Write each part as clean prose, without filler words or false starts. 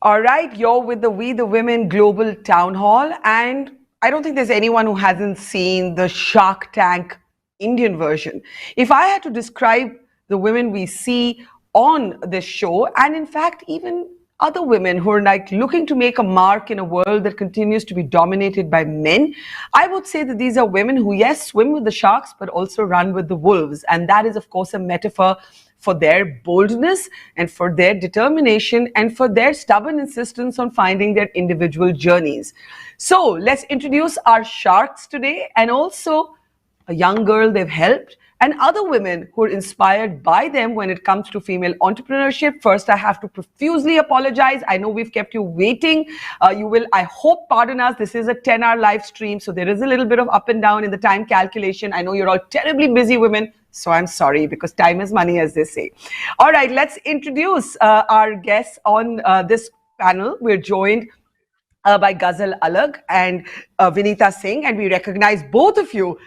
All right, you're with the We the Women Global Town Hall, and I don't think there's anyone who hasn't seen the Shark Tank Indian version. If I had to describe the women we see on this show, and in fact, even other women who are like looking to make a mark in a world that continues to be dominated by men, I would say that these are women who, yes, swim with the sharks, but also run with the wolves. And that is, of course, a metaphor for their boldness and for their determination and for their stubborn insistence on finding their individual journeys. So let's introduce our sharks today, and also a young girl they've helped, and other women who are inspired by them when it comes to female entrepreneurship. First, I have to profusely apologize. I know we've kept you waiting. You will, I hope, pardon us. This is a 10-hour live stream, so there is a little bit of up and down in the time calculation. I know you're all terribly busy women, so I'm sorry, because time is money, as they say. All right, let's introduce our guests on this panel. We're joined by Ghazal Alag and Vinita Singh, and we recognize both of you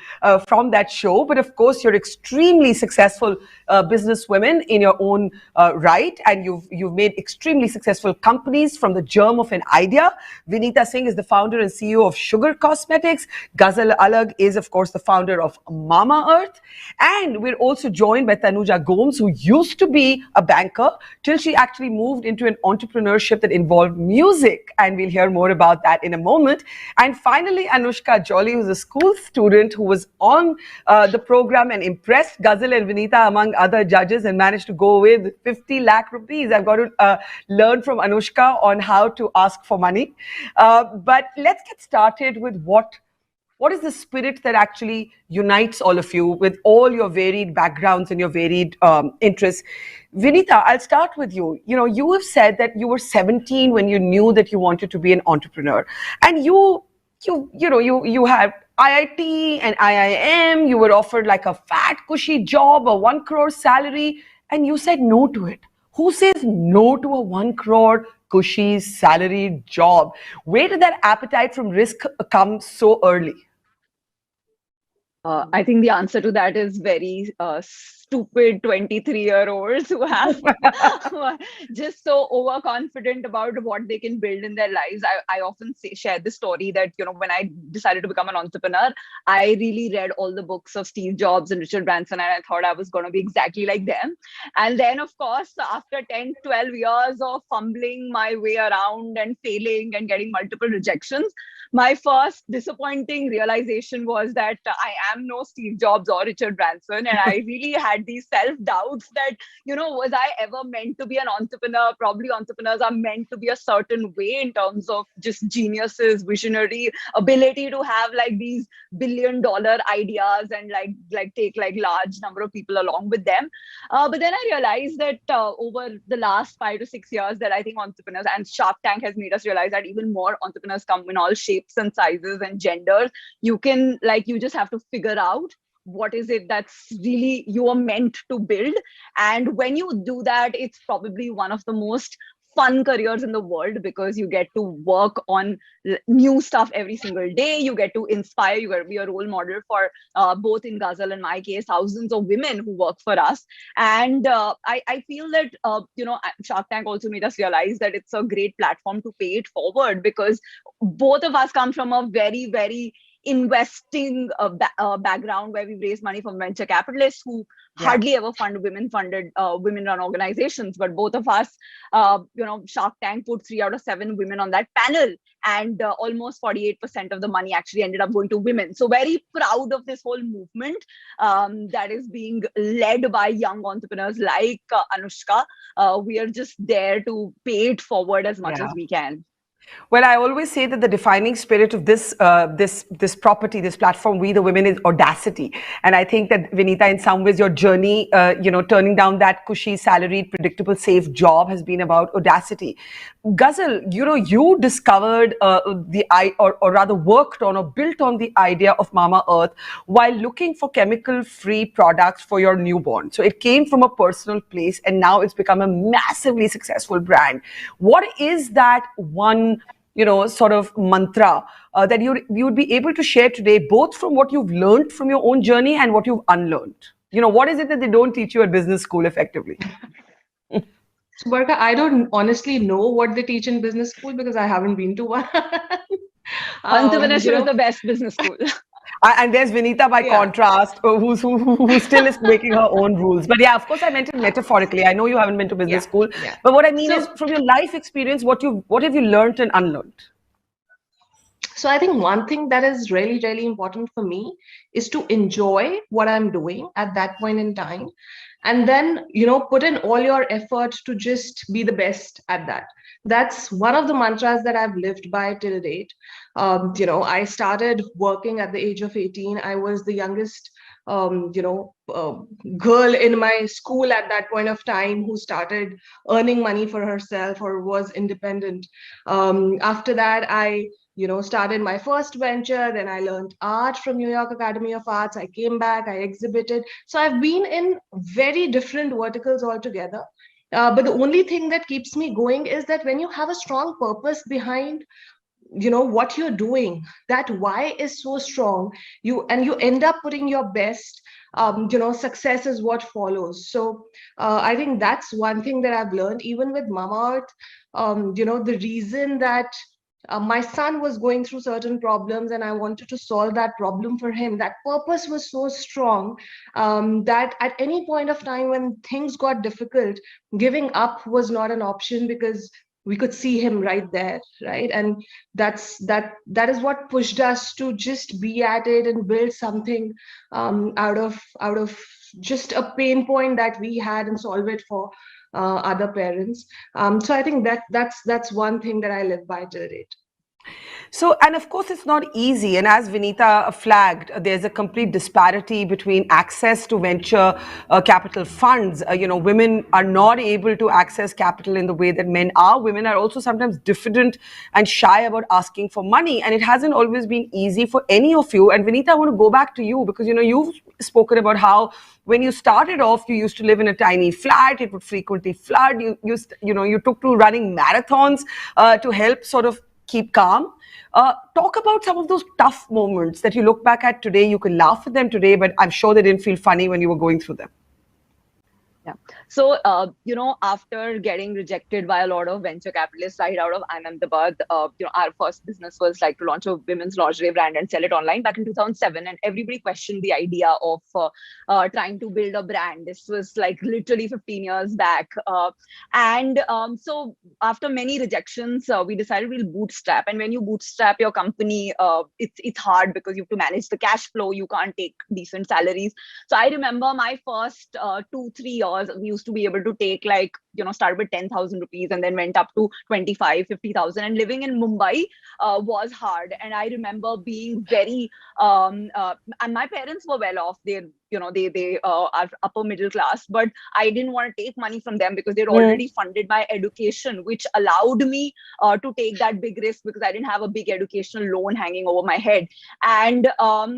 from that show. But of course, you're extremely successful businesswomen in your own right, and you've made extremely successful companies from the germ of an idea. Vinita Singh is the founder and CEO of Sugar Cosmetics. Ghazal Alag is, of course, the founder of Mama Earth. And we're also joined by Tanuja Gomes, who used to be a banker till she actually moved into an entrepreneurship that involved music. And we'll hear more about that in a moment. And finally, Anushka Jolly, who's a school student who was on the program and impressed Ghazal and Vinita among other judges and managed to go away with 50 lakh rupees. I've got to learn from Anushka on how to ask for money. But let's get started with what is the spirit that actually unites all of you with all your varied backgrounds and your varied interests? Vinita, I'll start with you. You know, you have said that you were 17 when you knew that you wanted to be an entrepreneur, and you had IIT and IIM. You were offered like a fat, cushy job, a 1 crore salary, and you said no to it. Who says no to a 1 crore cushy salary job? Where did that appetite from risk come so early? I think the answer to that is very stupid 23-year-olds who who are just so overconfident about what they can build in their lives. I often share the story that, when I decided to become an entrepreneur, I really read all the books of Steve Jobs and Richard Branson, and I thought I was going to be exactly like them. And then, of course, after 10, 12 years of fumbling my way around and failing and getting multiple rejections, my first disappointing realization was that I am no Steve Jobs or Richard Branson. And I really had these self-doubts that, was I ever meant to be an entrepreneur? Probably entrepreneurs are meant to be a certain way in terms of just geniuses, visionary, ability to have like these billion-dollar ideas and like take like large number of people along with them. But then I realized that over the last 5 to 6 years that I think entrepreneurs, and Shark Tank has made us realize that even more entrepreneurs come in all shapes and sizes and genders. You just have to figure out what is it that's really you are meant to build. And when you do that, it's probably one of the most fun careers in the world, because you get to work on new stuff every single day. You get to inspire, you get to be a role model for both in Ghazal and my case, thousands of women who work for us. And I feel that, Shark Tank also made us realize that it's a great platform to pay it forward, because both of us come from a very, very investing background where we've raised money from venture capitalists who hardly ever fund women-funded, women-run organizations. But both of us, Shark Tank put 3 out of 7 women on that panel, and almost 48% of the money actually ended up going to women. So very proud of this whole movement that is being led by young entrepreneurs like Anushka. We are just there to pay it forward as much as we can. Well, I always say that the defining spirit of this property, this platform, We the Women, is audacity. And I think that, Vinita, in some ways, your journey, turning down that cushy, salaried, predictable, safe job has been about audacity. Ghazal, you discovered or rather worked on or built on the idea of Mama Earth while looking for chemical-free products for your newborn. So it came from a personal place, and now it's become a massively successful brand. What is that one sort of mantra that you would be able to share today, both from what you've learned from your own journey and what you've unlearned? What is it that they don't teach you at business school effectively? So, Barka, I don't honestly know what they teach in business school because I haven't been to one. You Entrepreneurship is know, the best business school. And there's Vinita by yeah, contrast, who still is making her own rules. But yeah, of course, I meant it metaphorically. I know you haven't been to business yeah, school, yeah. but what I mean is, So, from your life experience, what have you learned and unlearned? so I think one thing that is really, really important for me is to enjoy what I'm doing at that point in time. And then, put in all your effort to just be the best at that. That's one of the mantras that I've lived by till date. I started working at the age of 18. I was the youngest girl in my school at that point of time who started earning money for herself or was independent. After that, I started my first venture. Then I learned art from New York Academy of Arts. I came back, I exhibited. So I've been in very different verticals altogether. But the only thing that keeps me going is that when you have a strong purpose behind what you're doing, that why is so strong, you end up putting your best. Success is what follows. So I think that's one thing that I've learned even with Mama Earth. The reason that my son was going through certain problems and I wanted to solve that problem for him, that purpose was so strong, that at any point of time when things got difficult, giving up was not an option because we could see him right there, right? And that is what pushed us to just be at it and build something out of just a pain point that we had and solve it for other parents. So I think that's one thing that I live by till date. So, and of course, it's not easy. And as Vinita flagged, there's a complete disparity between access to venture capital funds. Women are not able to access capital in the way that men are. Women are also sometimes diffident and shy about asking for money. And it hasn't always been easy for any of you. And Vinita, I want to go back to you because, you've spoken about how when you started off, you used to live in a tiny flat. It would frequently flood. You took to running marathons to help sort of keep calm. Talk about some of those tough moments that you look back at today. You can laugh at them today, but I'm sure they didn't feel funny when you were going through them. Yeah. So, after getting rejected by a lot of venture capitalists right out of Ahmedabad, our first business was like to launch a women's lingerie brand and sell it online back in 2007. And everybody questioned the idea of trying to build a brand. This was like literally 15 years back. So after many rejections, we decided we'll bootstrap. And when you bootstrap your company, it's hard because you have to manage the cash flow. You can't take decent salaries. So I remember my first 2-3 years, we used to be able to take start with 10,000 rupees and then went up to 25, 50,000. And living in Mumbai was hard. And I remember being very, and my parents were well off. They are upper middle class, but I didn't want to take money from them because they'd already funded my education, which allowed me to take that big risk because I didn't have a big educational loan hanging over my head. And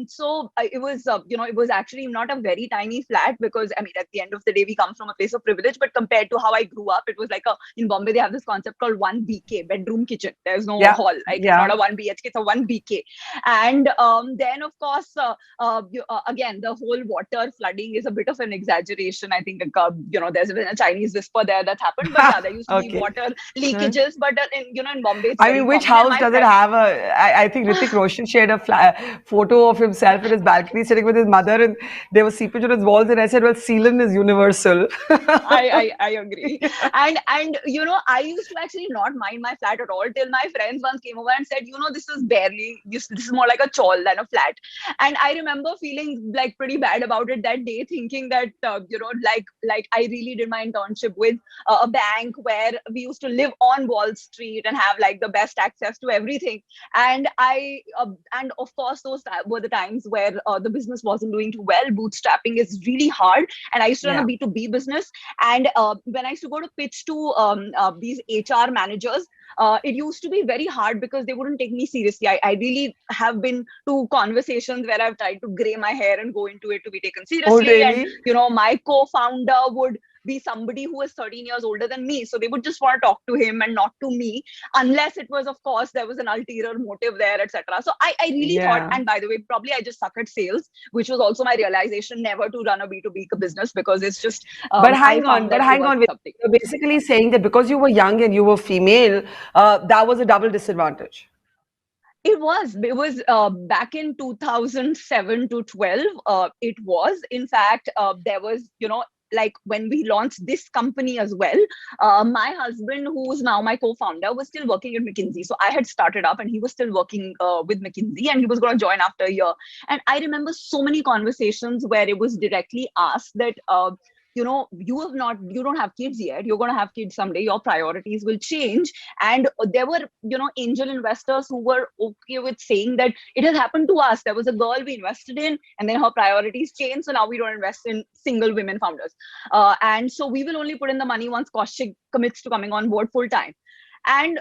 so it was actually not a very tiny flat because, I mean, at the end of the day, we come from a place of privilege, but compared to how I grew up, it was like in Bombay, they have this concept called 1 BK, bedroom kitchen. There's no hall. It's not a 1 BHK, it's a 1 BK. And then, of course, again, the whole water flooding is a bit of an exaggeration. I think, there's been a Chinese whisper there that's happened, but yeah, there used to be water leakages. But in Bombay, it's which house does it have I think Hrithik Roshan shared a photo of himself in his balcony sitting with his mother, and there was seepage on his walls, and I said, well, sealant is universal. I agree. And I used to actually not mind my flat at all till my friends once came over and said, this is more like a chawl than a flat. And I remember feeling like pretty bad about it that day, thinking that like I really did my internship with a bank where we used to live on Wall Street and have like the best access to everything. And and of course those were the times where the business wasn't doing too well. Bootstrapping is really hard, and I used to run a B2B business. And when I used to go to pitch to these HR managers, it used to be very hard because they wouldn't take me seriously. I really have been to conversations where I've tried to gray my hair and go into it to be taken seriously. Oh, really? And my co-founder would be somebody who is 13 years older than me. So they would just want to talk to him and not to me, unless it was, of course, there was an ulterior motive there, etc. So I really thought, and by the way, probably I just suck at sales, which was also my realization, never to run a B2B business, because it's just, but hang on, you're basically saying that because you were young and you were female, that was a double disadvantage. It was back in 2007 to 12. It was, in fact, there was, like when we launched this company as well, my husband, who's now my co-founder, was still working at McKinsey. So I had started up and he was still working with McKinsey, and he was going to join after a year. And I remember so many conversations where it was directly asked that, you don't have kids yet, you're going to have kids someday, your priorities will change. And there were, angel investors who were okay with saying that it has happened to us. There was a girl we invested in, and then her priorities changed, so now we don't invest in single women founders, and so we will only put in the money once Kaushik commits to coming on board full time. And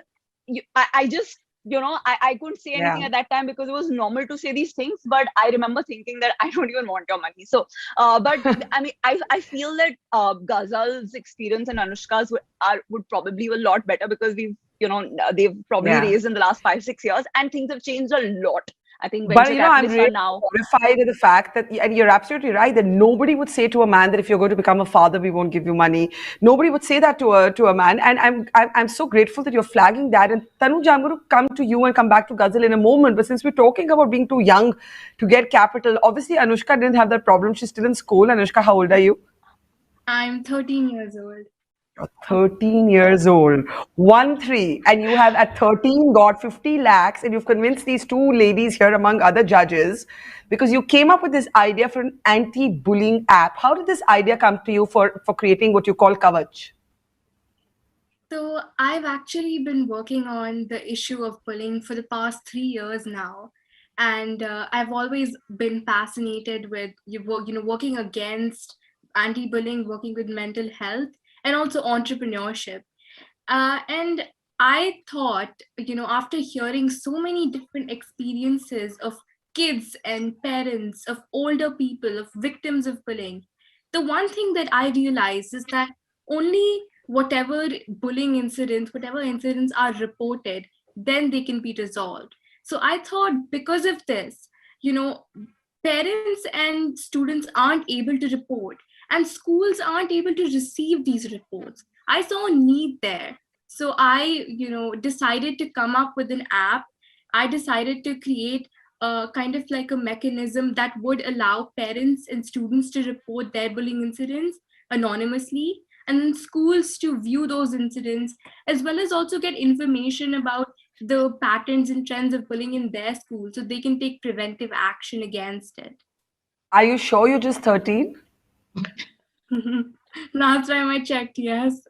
I just, I couldn't say anything at that time because it was normal to say these things. But I remember thinking that I don't even want your money. So, but I mean, I feel that Ghazal's experience and Anushka's would probably be a lot better, because they've probably raised in the last 5-6 years, and things have changed a lot. I think but I'm really horrified at the fact that, and you're absolutely right, that nobody would say to a man that if you're going to become a father, we won't give you money. Nobody would say that to a man. And I'm so grateful that you're flagging that. And Tanuja, I'm going to come to you and come back to Ghazal in a moment. But since we're talking about being too young to get capital, obviously Anushka didn't have that problem. She's still in school. Anushka, how old are you? I'm 13 years old. 13 years old, 1-3, and you have at 13 got 50 lakhs, and you've convinced these two ladies here, among other judges, because you came up with this idea for an anti-bullying app. How did this idea come to you for creating what you call Kavach? So I've actually been working on the issue of bullying for the past 3 years now. And I've always been fascinated with working against anti-bullying, working with mental health, and also entrepreneurship. And I thought, after hearing so many different experiences of kids and parents, of older people, of victims of bullying, the one thing that I realized is that only whatever incidents are reported, then they can be resolved. So I thought, because of this, parents and students aren't able to report, and schools aren't able to receive these reports. I saw a need there. So I, decided to come up with an app. I decided to create a kind of like a mechanism that would allow parents and students to report their bullying incidents anonymously, and then schools to view those incidents, as well as also get information about the patterns and trends of bullying in their school, so they can take preventive action against it. Are you sure you're just 13? Last time I checked, yes.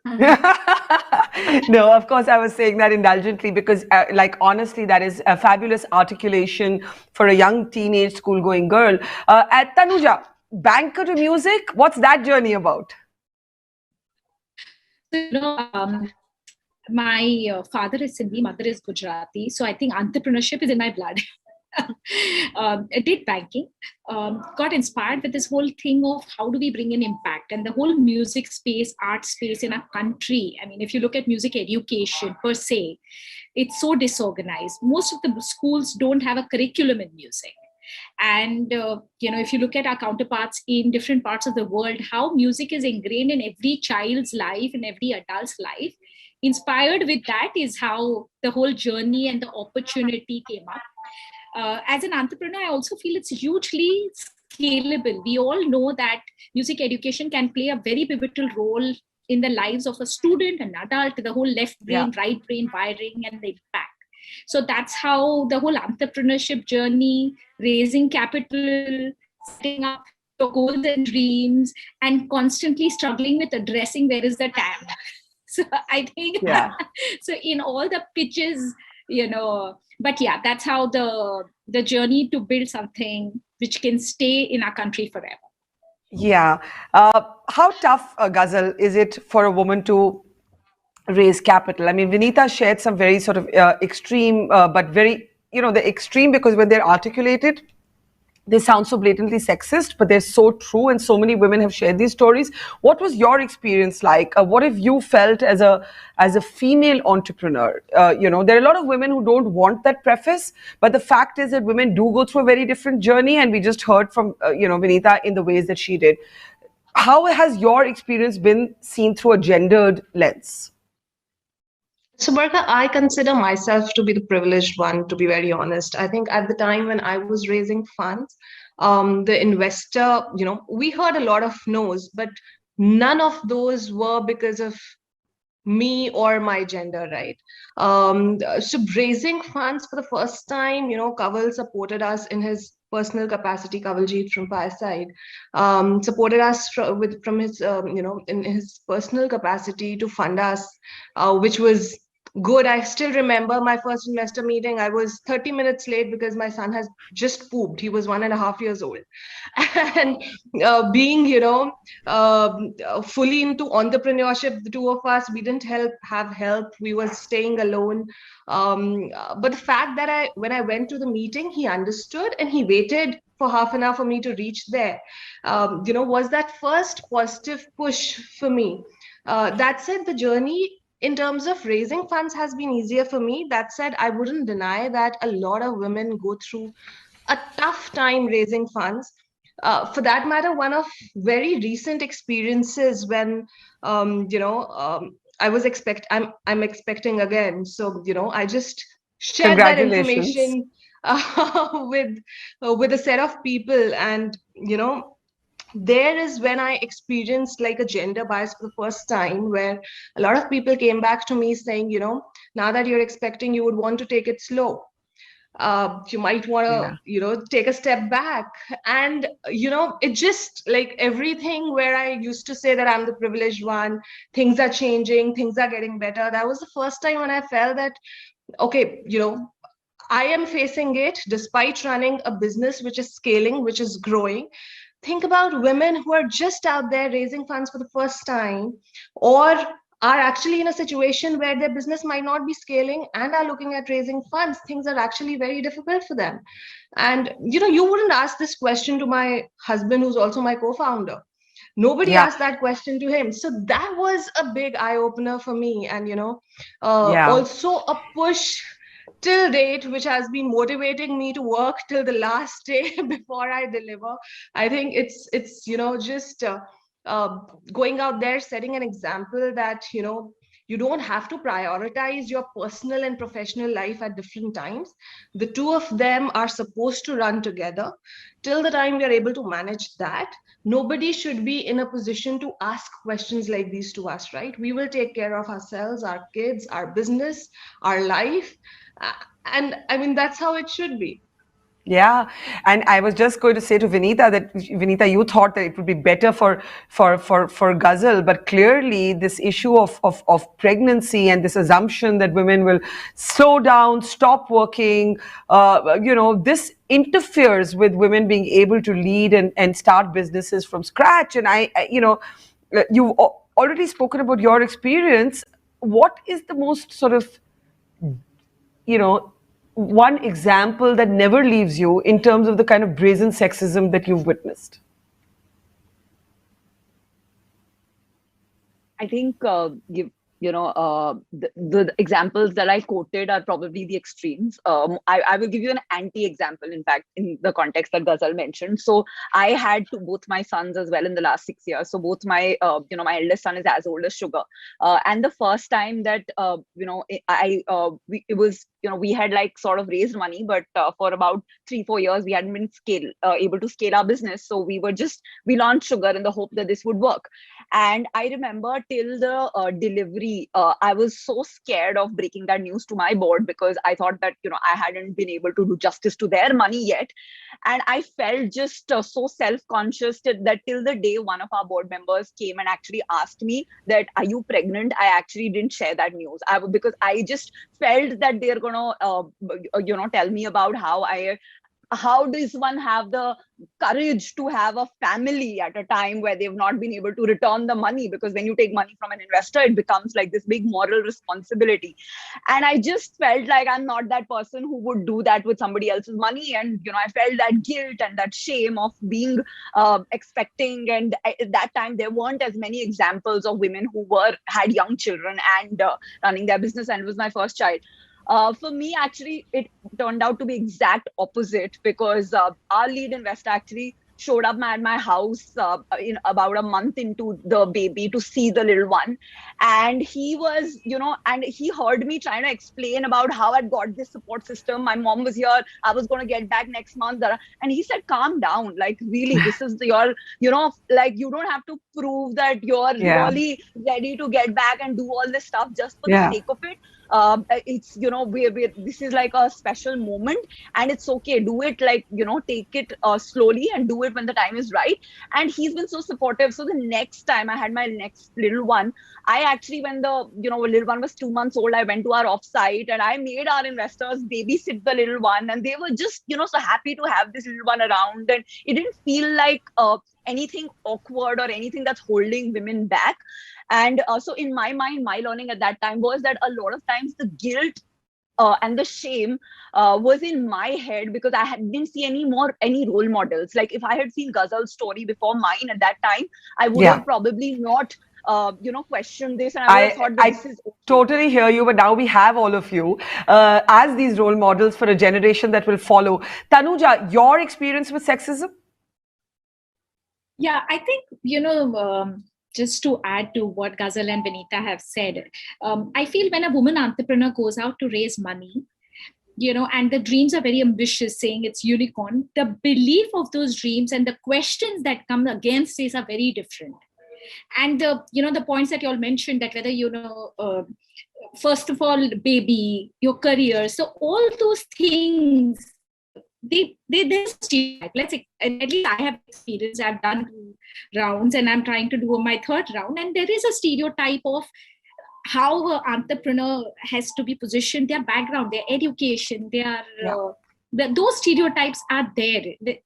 No, of course, I was saying that indulgently because, honestly, that is a fabulous articulation for a young teenage school-going girl. At Tanuja, banker to music, what's that journey about? My father is Sindhi, mother is Gujarati, so I think entrepreneurship is in my blood. I did banking, got inspired with this whole thing of how do we bring in impact, and the whole music space, art space in our country. I mean, if you look at music education per se, it's so disorganized. Most of the schools don't have a curriculum in music. And, if you look at our counterparts in different parts of the world, how music is ingrained in every child's life and every adult's life, inspired with that is how the whole journey and the opportunity came up. As an entrepreneur, I also feel it's hugely scalable. We all know that music education can play a very pivotal role in the lives of a student, an adult, the whole left brain, right brain wiring and the impact. So that's how the whole entrepreneurship journey, raising capital, setting up your goals and dreams, and constantly struggling with addressing where is the TAM. So I think, so in all the pitches, but yeah, that's how the journey to build something which can stay in our country forever. Yeah. How tough, Ghazal, is it for a woman to raise capital? I mean, Vinita shared some very sort of extreme, but very, the extreme because when they're articulated, they sound so blatantly sexist, but they're so true, and so many women have shared these stories. What was your experience like? What have you felt as a female entrepreneur? There are a lot of women who don't want that preface, but the fact is that women do go through a very different journey, and we just heard from Vinita in the ways that she did. How has your experience been seen through a gendered lens? So, Barkha, I consider myself to be the privileged one, to be very honest. I think at the time when I was raising funds, the investor, we heard a lot of no's, but none of those were because of me or my gender, right? So raising funds for the first time, Kaval supported us in his personal capacity. Kavaljeet from Fireside supported us from his, in his personal capacity to fund us, which was good. I still remember my first investor meeting. I was 30 minutes late because my son has just pooped. He was 1.5 years old. And being, fully into entrepreneurship, the two of us, we didn't have help. We were staying alone. But the fact that when I went to the meeting, he understood and he waited for half an hour for me to reach there, was that first positive push for me. That said, the journey in terms of raising funds has been easier for me. That said, I wouldn't deny that a lot of women go through a tough time raising funds. For that matter, one of very recent experiences when, I was I'm expecting again. So, I just shared that Congratulations. information with a set of people, and there is when I experienced like a gender bias for the first time, where a lot of people came back to me saying, now that you're expecting, you would want to take it slow. You might want to, Yeah. take a step back. And, it just like everything where I used to say that I'm the privileged one, things are changing, things are getting better. That was the first time when I felt that, okay, I am facing it despite running a business which is scaling, which is growing. Think about women who are just out there raising funds for the first time, or are actually in a situation where their business might not be scaling and are looking at raising funds. Things are actually very difficult for them. And you wouldn't ask this question to my husband, who's also my co-founder. Nobody Yeah. asked that question to him. So that was a big eye opener for me. And Yeah. also a push till date, which has been motivating me to work till the last day before I deliver. I think it's just uh, going out there, setting an example that you don't have to prioritize your personal and professional life at different times. The two of them are supposed to run together. Till the time we are able to manage that, nobody should be in a position to ask questions like these to us, right? We will take care of ourselves, our kids, our business, our life. Uh, and I mean, that's how it should be. Yeah, and I was just going to say to Vinita that Vinita, you thought that it would be better for Ghazal, but clearly this issue of pregnancy and this assumption that women will slow down, stop working, this interferes with women being able to lead and start businesses from scratch. And you've already spoken about your experience. What is the most sort of one example that never leaves you in terms of the kind of brazen sexism that you've witnessed? I think the examples that I quoted are probably the extremes. I will give you an anti-example, in fact, in the context that Ghazal mentioned. So I had both my sons as well in the last 6 years. So both my my eldest son is as old as Sugar, and the first time that it was we had like sort of raised money, but for about 3-4 years we hadn't been able to scale our business. So we launched Sugar in the hope that this would work. And I remember till the delivery, I was so scared of breaking that news to my board, because I thought that I hadn't been able to do justice to their money yet. And I felt just so self-conscious that till the day one of our board members came and actually asked me that, are you pregnant? I actually didn't share that news because I just felt that they're gonna tell me about how I how does one have the courage to have a family at a time where they've not been able to return the money? Because when you take money from an investor, it becomes like this big moral responsibility. And I just felt like I'm not that person who would do that with somebody else's money. And I felt that guilt and that shame of being expecting. And at that time there weren't as many examples of women who had young children and running their business, and it was my first child. For me, actually, it turned out to be exact opposite, because our lead investor actually showed up at my house in about a month into the baby to see the little one. And he was, and he heard me trying to explain about how I'd got this support system. My mom was here. I was going to get back next month. And he said, calm down. Like, really, this is your, like, you don't have to prove that you're really ready to get back and do all this stuff just for the sake of it. It's this is like a special moment, and it's okay, do it, like, take it slowly and do it when the time is right. And he's been so supportive. So the next time I had my next little one, I actually, when the little one was 2 months old, I went to our offsite and I made our investors babysit the little one, and they were just so happy to have this little one around. And it didn't feel like anything awkward or anything that's holding women back. And so in my mind, my learning at that time was that a lot of times the guilt and the shame was in my head, because I didn't see any role models. Like, if I had seen Ghazal's story before mine at that time, I would have probably not questioned this, and I would have thought that this is okay. Totally hear you, but now we have all of you as these role models for a generation that will follow. Tanuja, your experience with sexism? Yeah, I think, just to add to what Ghazal and Vinita have said, I feel when a woman entrepreneur goes out to raise money, and the dreams are very ambitious, saying it's unicorn, the belief of those dreams and the questions that come against this are very different. And the points that you all mentioned, that whether, first of all, baby, your career, so all those things, there's stereotype. Let's say, and at least I have experience. I've done 2 rounds and I'm trying to do my 3rd round, and there is a stereotype of how an entrepreneur has to be positioned, their background, their education, those stereotypes are there. They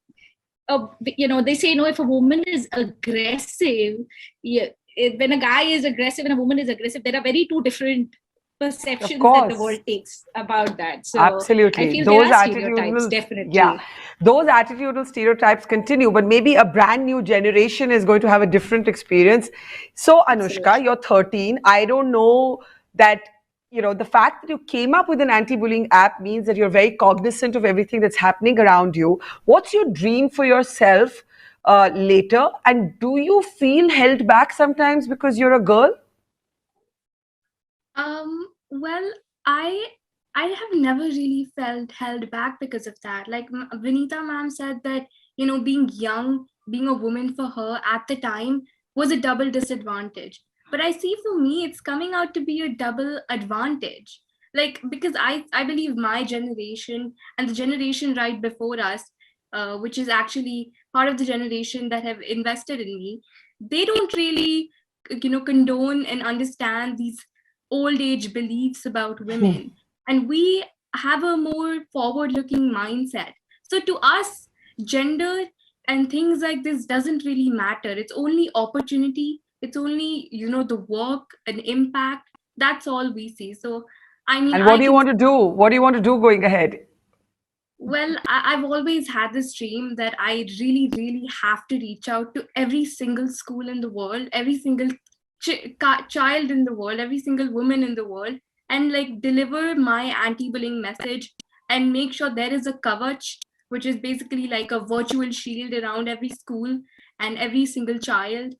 say, if a woman is aggressive, when a guy is aggressive and a woman is aggressive, there are very 2 different perceptions that the world takes about that. So absolutely, I feel those there are stereotypes, definitely. Those attitudinal stereotypes continue, but maybe a brand new generation is going to have a different experience. So Anushka, you're 13. I don't know that the fact that you came up with an anti-bullying app means that you're very cognizant of everything that's happening around you. What's your dream for yourself later? And do you feel held back sometimes because you're a girl? Well, I have never really felt held back because of that. Like Vinita ma'am said that, being young, being a woman for her at the time was a double disadvantage. But I see, for me, it's coming out to be a double advantage. Like, because I believe my generation and the generation right before us, which is actually part of the generation that have invested in me, they don't really, condone and understand these old age beliefs about women. And we have a more forward-looking mindset. So to us, gender and things like this doesn't really matter. It's only opportunity. It's only, the work and impact. That's all we see. So, I mean, and what do you want to do? What do you want to do going ahead? Well, I've always had this dream that I really, really have to reach out to every single school in the world, every single child in the world, every single woman in the world, and like deliver my anti-bullying message and make sure there is a kavach, which is basically like a virtual shield around every school and every single child,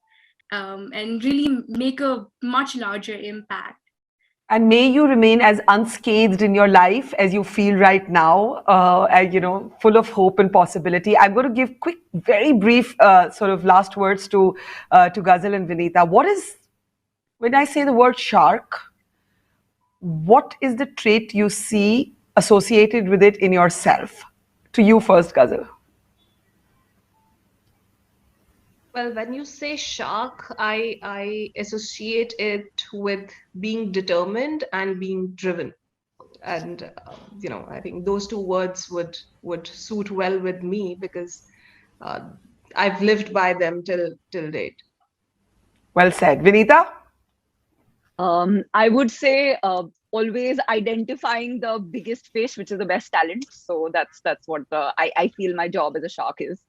and really make a much larger impact. And may you remain as unscathed in your life as you feel right now, full of hope and possibility. I'm going to give quick, very brief sort of last words to Ghazal and Vinita. When I say the word shark, what is the trait you see associated with it in yourself? To you first, Ghazal. Well, when you say shark, I associate it with being determined and being driven. And I think those two words would suit well with me, because I've lived by them till date. Well said. Vinita? I would say always identifying the biggest fish, which is the best talent. So that's what I feel my job as a shark is.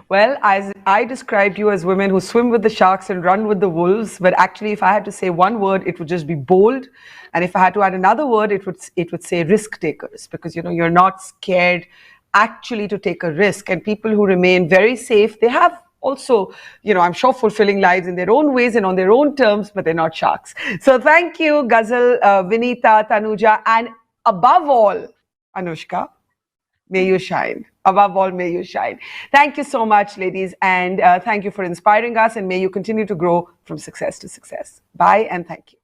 Well, as I described you as women who swim with the sharks and run with the wolves, but actually, if I had to say one word, it would just be bold. And if I had to add another word, it would say risk takers, because you're not scared actually to take a risk. And people who remain very safe, they have also, I'm sure, fulfilling lives in their own ways and on their own terms, but they're not sharks. So thank you, Ghazal, Vinita, Tanuja, and above all, Anushka. May you shine. Above all, may you shine. Thank you so much, ladies. And thank you for inspiring us. And may you continue to grow from success to success. Bye and thank you.